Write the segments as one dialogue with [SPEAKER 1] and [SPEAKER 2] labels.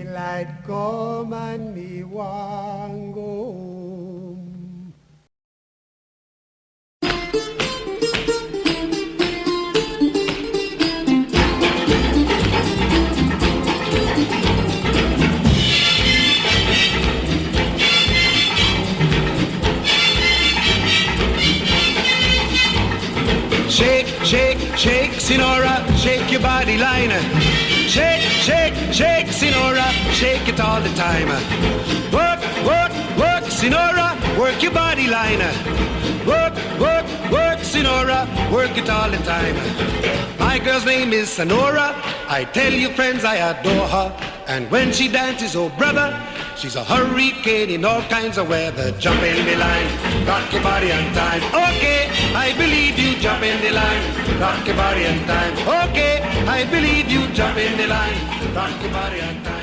[SPEAKER 1] Daylight come and me want go home.
[SPEAKER 2] Shake, shake, shake, Sinora, shake your body line. Shake, shake, shake, Sinora, shake it all the time. Work, work, work, Sinora, work your body line. Work, work, work, Sinora, work it all the time. My girl's name is Sonora. I tell you friends, I adore her. And when she dances, oh brother, she's a hurricane in all kinds of weather. Jump in the line, rock your body on time. Okay, I believe you, jump in the line, rock your body on time. Okay, I believe you, jump in the line, rock your body on time.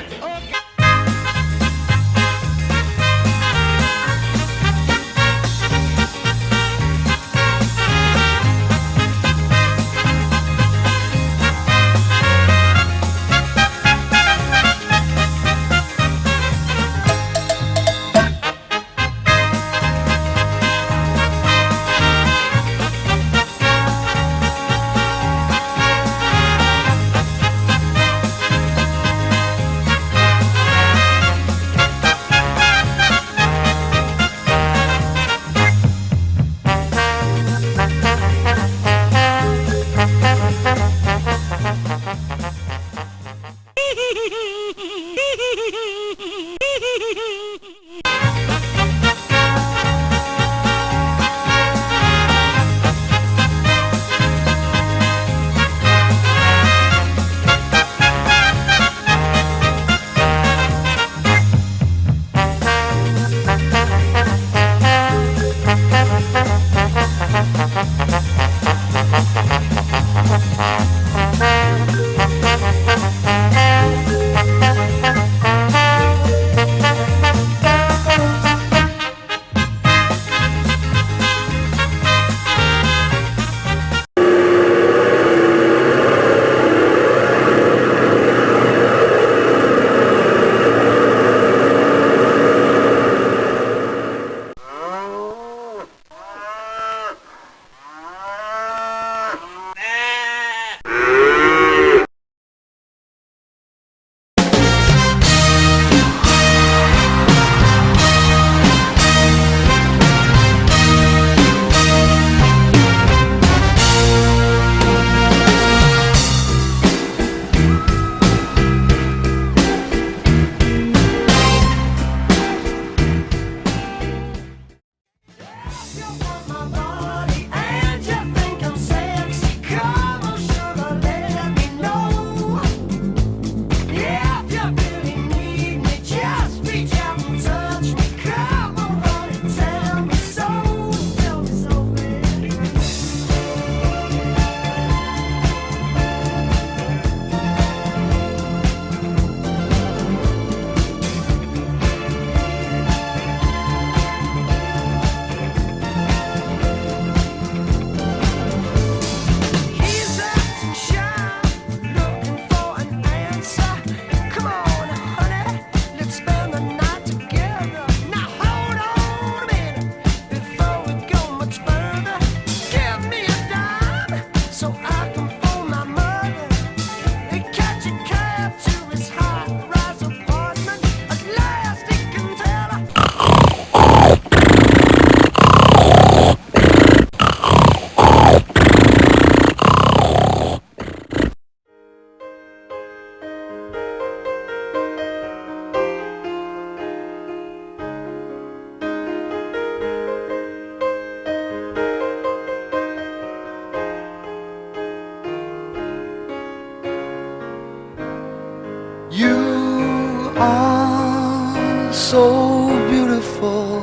[SPEAKER 3] You are so beautiful.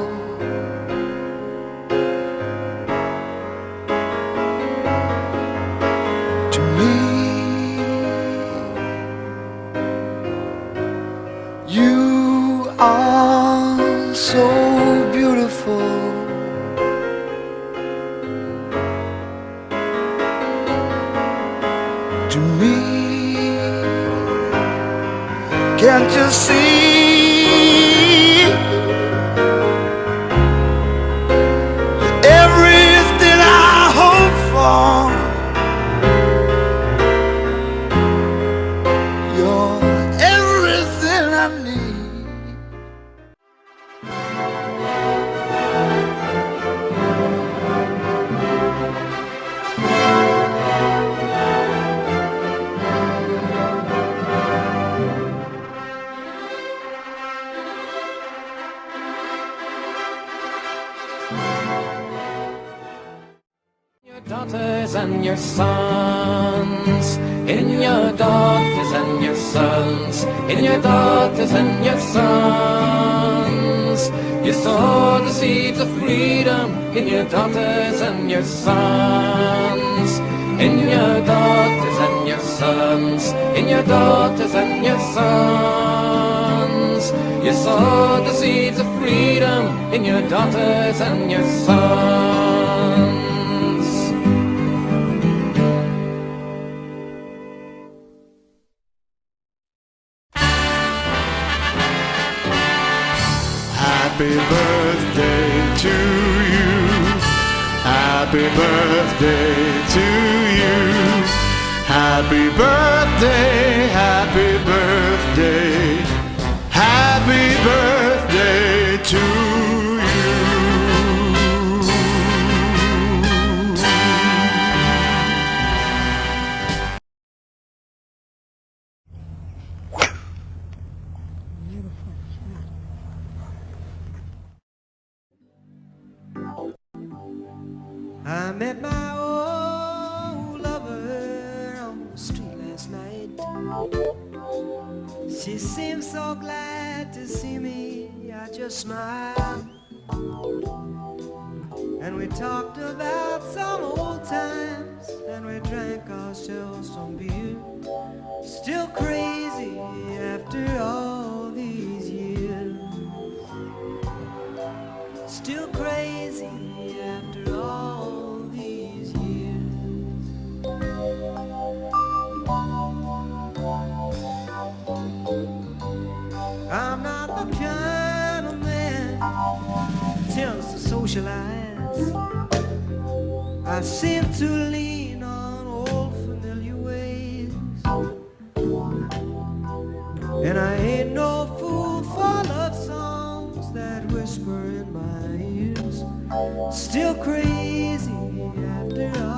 [SPEAKER 3] To me, you are so beautiful. To me, Can't you see? Everything I hope for, you're everything I need.
[SPEAKER 4] Your daughters and your sons, in your daughters and your sons, in your daughters and your sons. You sow the seeds of freedom in your daughters and your sons, in your daughters and your sons, in your daughters and your sons. You sow the seeds of freedom in your daughters and your sons.
[SPEAKER 5] Happy birthday to you. Happy birthday to you. Happy birthday, happy birthday. Happy birthday to you.
[SPEAKER 6] I met my old lover on the street last night. She seemed so glad to see me, I just smiled. And we talked about some old times, and we drank ourselves some beer. Still crazy after all these years. Still crazy after all these years. I'm not the kind of man who tends to socialize. I seem to lean on old familiar ways, and I ain't no fool for love songs that whisper in my ears. Still crazy after all.